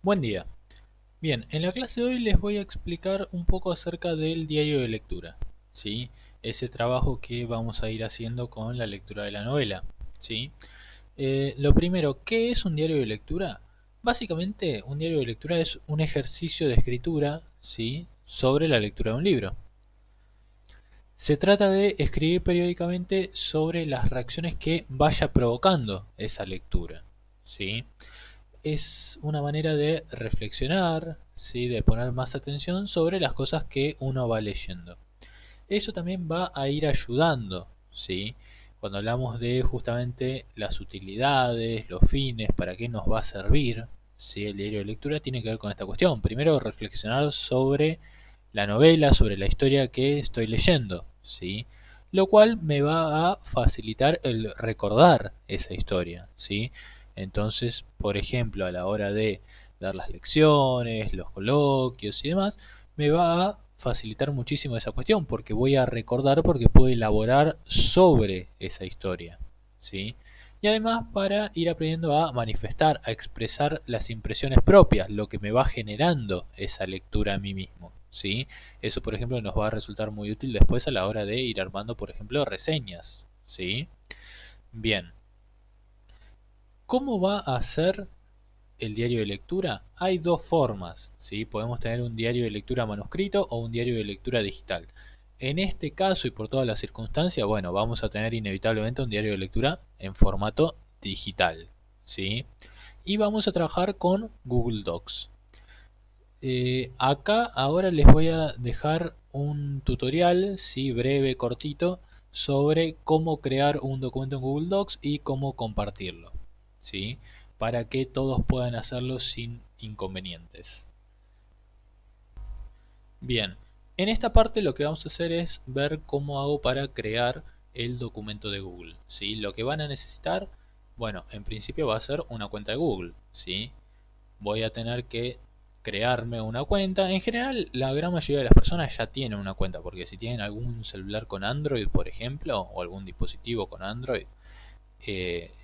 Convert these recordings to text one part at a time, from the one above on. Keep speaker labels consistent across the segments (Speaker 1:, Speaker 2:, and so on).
Speaker 1: Buen día. Bien, en la clase de hoy les voy a explicar un poco acerca del diario de lectura, ¿sí? Ese trabajo que vamos a ir haciendo con la lectura de la novela, ¿sí? Lo primero, ¿qué es un diario de lectura? Básicamente, un diario de lectura es un ejercicio de escritura, ¿sí? Sobre la lectura de un libro. Se trata de escribir periódicamente sobre las reacciones que vaya provocando esa lectura, ¿sí? Es una manera de reflexionar, ¿sí? De poner más atención sobre las cosas que uno va leyendo. Eso también va a ir ayudando, ¿sí? Cuando hablamos de justamente las utilidades, los fines, para qué nos va a servir, ¿sí? El diario de lectura tiene que ver con esta cuestión. Primero, reflexionar sobre la novela, sobre la historia que estoy leyendo, ¿sí? Lo cual me va a facilitar el recordar esa historia, ¿sí? Entonces, por ejemplo, a la hora de dar las lecciones, los coloquios y demás, me va a facilitar muchísimo esa cuestión porque voy a recordar, porque puedo elaborar sobre esa historia, ¿sí? Y además para ir aprendiendo a manifestar, a expresar las impresiones propias, lo que me va generando esa lectura a mí mismo, ¿sí? Eso, por ejemplo, nos va a resultar muy útil después a la hora de ir armando, por ejemplo, reseñas, ¿sí? Bien, ¿cómo va a ser el diario de lectura? Hay dos formas, ¿sí? Podemos tener un diario de lectura manuscrito o un diario de lectura digital. En este caso y por todas las circunstancias, bueno, vamos a tener inevitablemente un diario de lectura en formato digital, ¿sí? Y vamos a trabajar con Google Docs. Acá ahora les voy a dejar un tutorial, ¿sí? Breve, cortito, sobre cómo crear un documento en Google Docs y cómo compartirlo, ¿sí? Para que todos puedan hacerlo sin inconvenientes. Bien, en esta parte lo que vamos a hacer es ver cómo hago para crear el documento de Google, ¿sí? Lo que van a necesitar, bueno, en principio va a ser una cuenta de Google, ¿sí? Voy a tener que crearme una cuenta. En general, la gran mayoría de las personas ya tienen una cuenta, porque si tienen algún celular con Android, por ejemplo, o algún dispositivo con Android,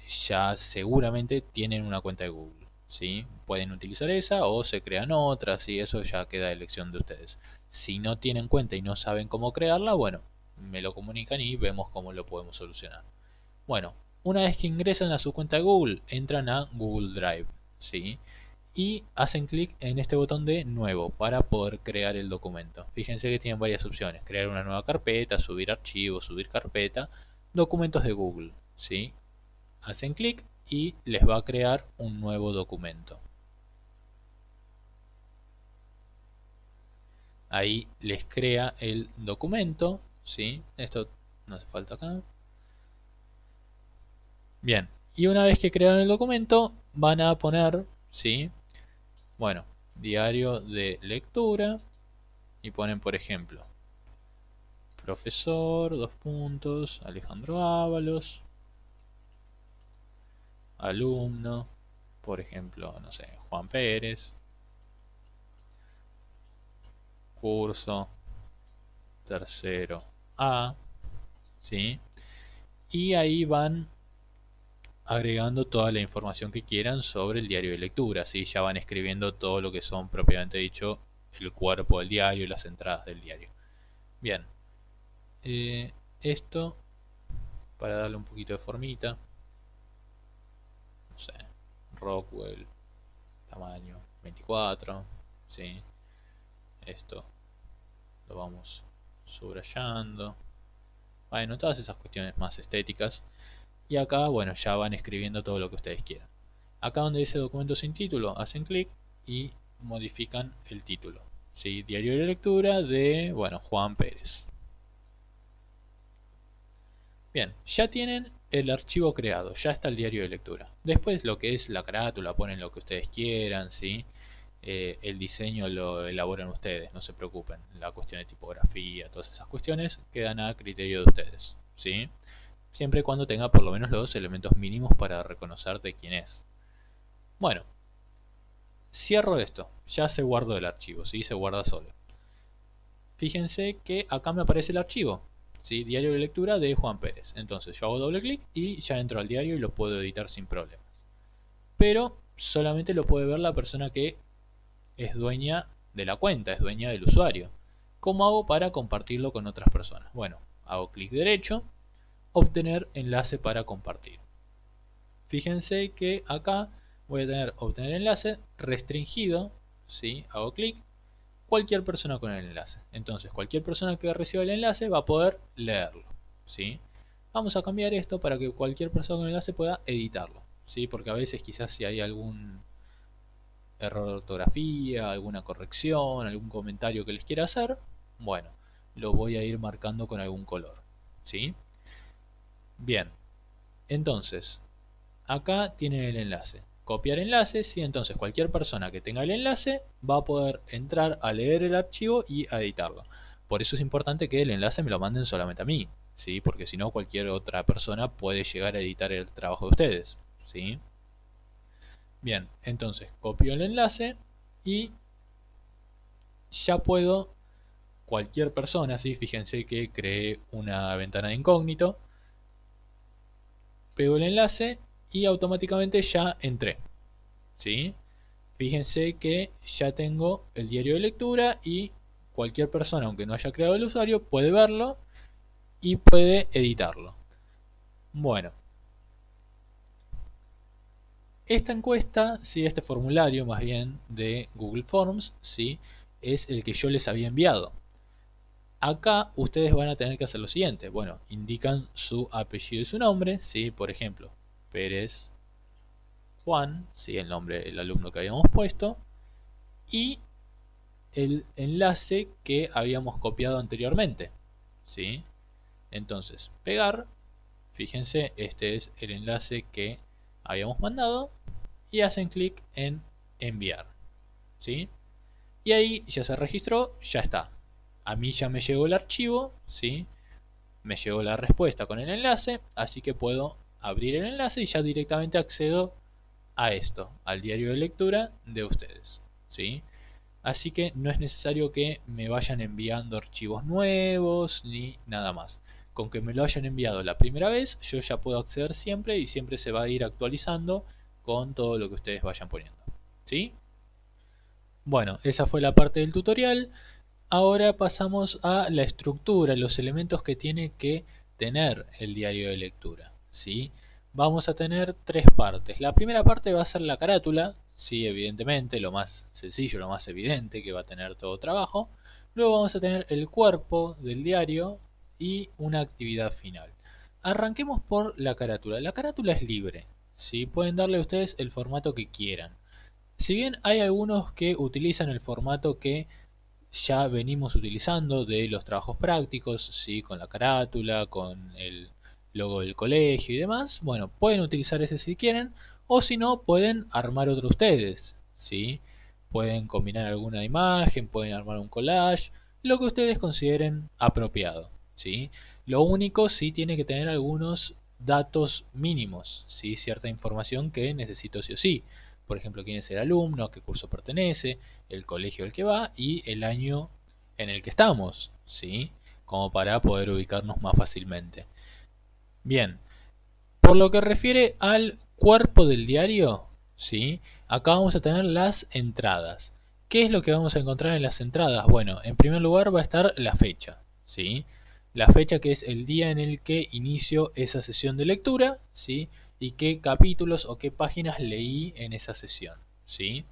Speaker 1: ya seguramente tienen una cuenta de Google, ¿sí? Pueden utilizar esa o se crean otras y eso ya queda a elección de ustedes. Si no tienen cuenta y no saben cómo crearla, bueno, me lo comunican y vemos cómo lo podemos solucionar. Bueno, una vez que ingresan a su cuenta de Google, entran a Google Drive, ¿sí? Y hacen clic en este botón de nuevo para poder crear el documento. Fíjense que tienen varias opciones: crear una nueva carpeta, subir archivos, subir carpeta, documentos de Google, ¿sí? Hacen clic y les va a crear un nuevo documento. Ahí les crea el documento, ¿sí? Esto no hace falta acá. Bien, y una vez que crearon el documento van a poner, ¿sí? Bueno, diario de lectura y ponen, por ejemplo, profesor, dos puntos, Alejandro Ábalos, alumno, por ejemplo, no sé, Juan Pérez, curso tercero A, ¿sí? Y ahí van agregando toda la información que quieran sobre el diario de lectura, ¿sí? Ya van escribiendo todo lo que son propiamente dicho el cuerpo del diario y las entradas del diario. Bien, eh, esto para darle un poquito de formita, no sé, Rockwell, tamaño 24, ¿sí? Esto lo vamos subrayando. Bueno, todas esas cuestiones más estéticas. Y acá, bueno, ya van escribiendo todo lo que ustedes quieran. Acá donde dice documento sin título, hacen clic y modifican el título, ¿sí? Diario de lectura de, bueno, Juan Pérez. Bien, ya tienen el archivo creado, ya está el diario de lectura. Después lo que es la carátula, ponen lo que ustedes quieran, ¿sí? El diseño lo elaboran ustedes, no se preocupen. La cuestión de tipografía, todas esas cuestiones quedan a criterio de ustedes, ¿sí? Siempre y cuando tenga por lo menos los elementos mínimos para reconocer de quién es. Bueno, cierro esto, ya se guardó el archivo, ¿sí? Se guarda solo. Fíjense que acá me aparece el archivo, ¿sí? Diario de lectura de Juan Pérez. Entonces yo hago doble clic y ya entro al diario y lo puedo editar sin problemas. Pero solamente lo puede ver la persona que es dueña de la cuenta, es dueña del usuario. ¿Cómo hago para compartirlo con otras personas? Bueno, hago clic derecho, obtener enlace para compartir. Fíjense que acá voy a tener obtener enlace restringido, ¿sí? Hago clic, cualquier persona con el enlace. Entonces cualquier persona que reciba el enlace va a poder leerlo, ¿sí? Vamos a cambiar esto para que cualquier persona con el enlace pueda editarlo, ¿sí? Porque a veces quizás si hay algún error de ortografía, alguna corrección, algún comentario que les quiera hacer, bueno, lo voy a ir marcando con algún color, ¿sí? Bien, entonces acá tienen el enlace. Copiar enlaces y entonces cualquier persona que tenga el enlace va a poder entrar a leer el archivo y a editarlo. Por eso es importante que el enlace me lo manden solamente a mí, ¿sí? Porque si no cualquier otra persona puede llegar a editar el trabajo de ustedes, ¿sí? Bien, entonces copio el enlace y ya puedo, cualquier persona, ¿sí? Fíjense que creé una ventana de incógnito, pego el enlace y automáticamente ya entré, ¿sí? Fíjense que ya tengo el diario de lectura y cualquier persona, aunque no haya creado el usuario, puede verlo y puede editarlo. Bueno, esta encuesta, ¿sí? Este formulario más bien de Google Forms, ¿sí? Es el que yo les había enviado. Acá ustedes van a tener que hacer lo siguiente. Bueno, indican su apellido y su nombre, ¿sí? Por ejemplo, Pérez Juan, ¿sí? El nombre del alumno que habíamos puesto, y el enlace que habíamos copiado anteriormente, ¿sí? Entonces, pegar, fíjense, este es el enlace que habíamos mandado y hacen clic en enviar, ¿sí? Y ahí ya se registró, ya está. A mí ya me llegó el archivo, ¿sí? Me llegó la respuesta con el enlace, así que puedo abrir el enlace y ya directamente accedo a esto, al diario de lectura de ustedes, ¿sí? Así que no es necesario que me vayan enviando archivos nuevos ni nada más. Con que me lo hayan enviado la primera vez, yo ya puedo acceder siempre y siempre se va a ir actualizando con todo lo que ustedes vayan poniendo, ¿sí? Bueno, esa fue la parte del tutorial. Ahora pasamos a la estructura, los elementos que tiene que tener el diario de lectura, ¿sí? Vamos a tener tres partes. La primera parte va a ser la carátula, sí, evidentemente, lo más sencillo, lo más evidente que va a tener todo trabajo. Luego vamos a tener el cuerpo del diario y una actividad final. Arranquemos por la carátula. La carátula es libre, ¿sí? Pueden darle a ustedes el formato que quieran. Si bien hay algunos que utilizan el formato que ya venimos utilizando de los trabajos prácticos, ¿sí? Con la carátula, con el logo del colegio y demás, bueno, pueden utilizar ese si quieren, o si no, pueden armar otro ustedes, ¿sí? Pueden combinar alguna imagen, pueden armar un collage, lo que ustedes consideren apropiado, ¿sí? Lo único sí tiene que tener algunos datos mínimos, ¿sí? Cierta información que necesito sí o sí. Por ejemplo, quién es el alumno, a qué curso pertenece, el colegio al que va y el año en el que estamos, ¿sí? Como para poder ubicarnos más fácilmente. Bien, por lo que refiere al cuerpo del diario, ¿sí? Acá vamos a tener las entradas. ¿Qué es lo que vamos a encontrar en las entradas? Bueno, en primer lugar va a estar la fecha, ¿sí? La fecha que es el día en el que inicio esa sesión de lectura, ¿sí? Y qué capítulos o qué páginas leí en esa sesión, ¿sí?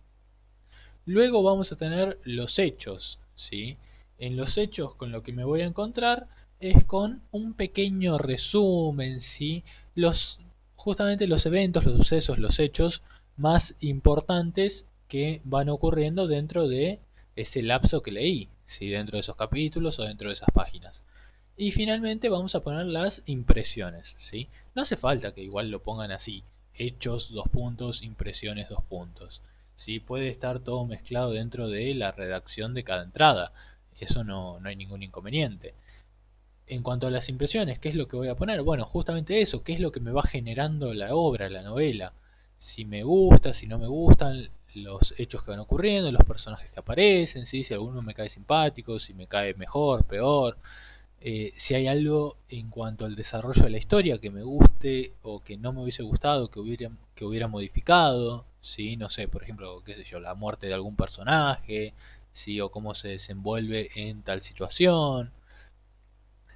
Speaker 1: Luego vamos a tener los hechos, ¿sí? En los hechos con lo que me voy a encontrar es con un pequeño resumen, ¿sí? Justamente los eventos, los sucesos, los hechos más importantes que van ocurriendo dentro de ese lapso que leí, ¿sí? Dentro de esos capítulos o dentro de esas páginas. Y finalmente vamos a poner las impresiones, ¿sí? No hace falta que igual lo pongan así, hechos, dos puntos, impresiones, dos puntos. ¿Sí? Puede estar todo mezclado dentro de la redacción de cada entrada. Eso no hay ningún inconveniente. En cuanto a las impresiones, ¿qué es lo que voy a poner? Bueno, justamente eso, ¿qué es lo que me va generando la obra, la novela? Si me gusta, si no me gustan los hechos que van ocurriendo, los personajes que aparecen, ¿sí? Si alguno me cae simpático, si me cae mejor, peor. Si hay algo en cuanto al desarrollo de la historia que me guste o que no me hubiese gustado, que hubiera modificado, ¿sí? No sé, por ejemplo, qué sé yo, la muerte de algún personaje, ¿sí? O cómo se desenvuelve en tal situación.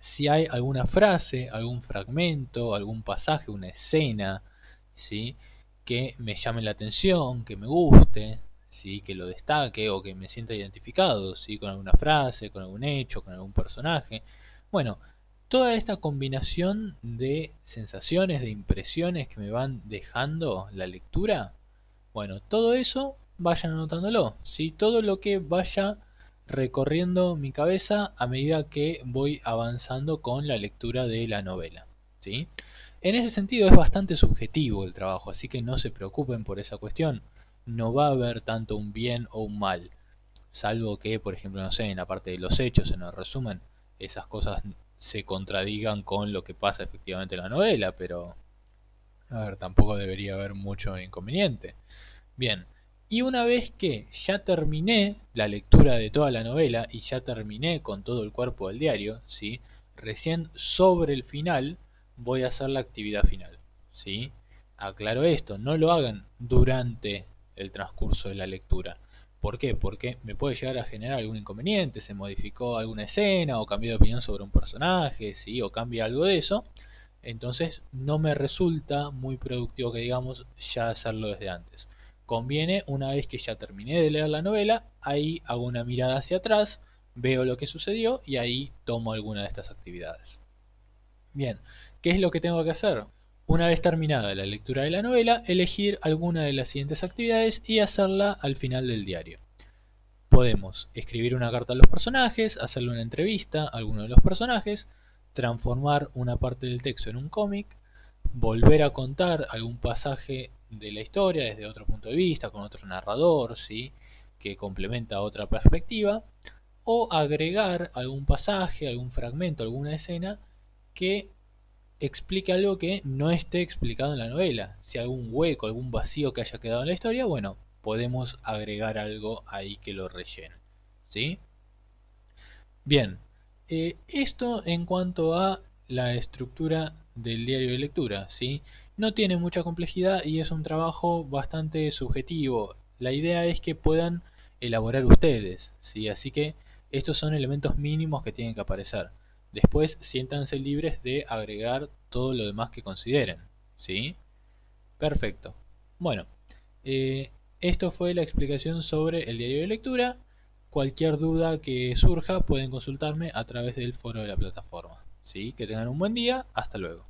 Speaker 1: Si hay alguna frase, algún fragmento, algún pasaje, una escena, ¿sí? Que me llame la atención, que me guste, ¿sí? Que lo destaque o que me sienta identificado, ¿sí? Con alguna frase, con algún hecho, con algún personaje. Bueno, toda esta combinación de sensaciones, de impresiones que me van dejando la lectura, bueno, todo eso vayan anotándolo, ¿sí? Todo lo que vaya recorriendo mi cabeza a medida que voy avanzando con la lectura de la novela, ¿sí? En ese sentido es bastante subjetivo el trabajo, así que no se preocupen por esa cuestión. No va a haber tanto un bien o un mal, salvo que, por ejemplo, no sé, en la parte de los hechos, en el resumen, esas cosas se contradigan con lo que pasa efectivamente en la novela, pero, a ver, tampoco debería haber mucho inconveniente. Bien, y una vez que ya terminé la lectura de toda la novela y ya terminé con todo el cuerpo del diario, ¿sí? Recién sobre el final voy a hacer la actividad final, ¿sí? Aclaro esto, no lo hagan durante el transcurso de la lectura. ¿Por qué? Porque me puede llegar a generar algún inconveniente, se modificó alguna escena o cambié de opinión sobre un personaje, ¿sí? O cambia algo de eso. Entonces no me resulta muy productivo que digamos ya hacerlo desde antes. Conviene, una vez que ya terminé de leer la novela, ahí hago una mirada hacia atrás, veo lo que sucedió y ahí tomo alguna de estas actividades. Bien, ¿qué es lo que tengo que hacer? Una vez terminada la lectura de la novela, elegir alguna de las siguientes actividades y hacerla al final del diario. Podemos escribir una carta a los personajes, hacerle una entrevista a alguno de los personajes, transformar una parte del texto en un cómic, volver a contar algún pasaje de la historia desde otro punto de vista, con otro narrador, ¿sí? Que complementa otra perspectiva, o agregar algún pasaje, algún fragmento, alguna escena que explique algo que no esté explicado en la novela. Si hay algún hueco, algún vacío que haya quedado en la historia, bueno, podemos agregar algo ahí que lo rellene. ¿Sí? Bien, esto en cuanto a la estructura del diario de lectura, ¿sí? No tiene mucha complejidad y es un trabajo bastante subjetivo. La idea es que puedan elaborar ustedes, ¿sí? Así que estos son elementos mínimos que tienen que aparecer. Después siéntanse libres de agregar todo lo demás que consideren, ¿sí? Perfecto. Bueno, eh, esto fue la explicación sobre el diario de lectura. Cualquier duda que surja pueden consultarme a través del foro de la plataforma. ¿Sí? Que tengan un buen día. Hasta luego.